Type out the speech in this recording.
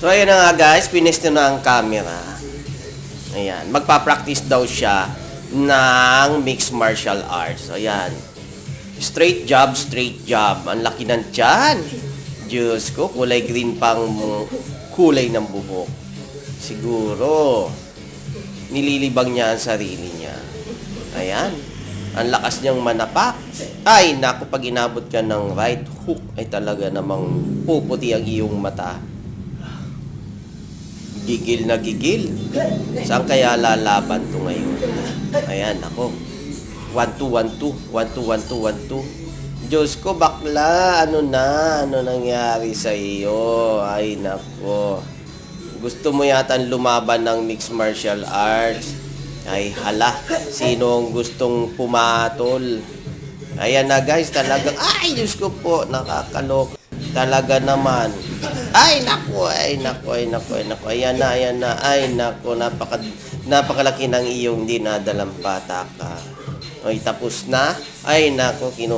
So, ayan na nga guys, pinesto na ang camera. Ayan, magpa-practice daw siya ng mixed martial arts. Ayan. Straight jab, straight jab. Ang laki ng tiyan. Diyos ko, kulay green pang kulay ng buhok. Siguro, nililibang niya ang sarili niya. Ayan. Ang lakas niyang manapak. Ay, naku, pag inabot ka ng right hook, ay talaga namang puputi ang iyong mata. Gigil na gigil. Saan kaya lalaban to ngayon? Ayan, ako. 1-2, 1-2. 1-2, 1-2, 1-2. Diyos ko, bakla. Ano na? Ano nangyari sa iyo? Ay, nako. Gusto mo yata lumaban ng mixed martial arts? Ay, hala. Sino ang gustong pumatol? Ayan na guys, talagang, ay, Diyos ko po, nakakalok. Talaga naman. Ay, naku, ay, naku, ay, naku, ay, naku. Ayan na, ay, naku, napakalaki ng iyong dinadalang pataka. Ay, tapos na. Ay, naku,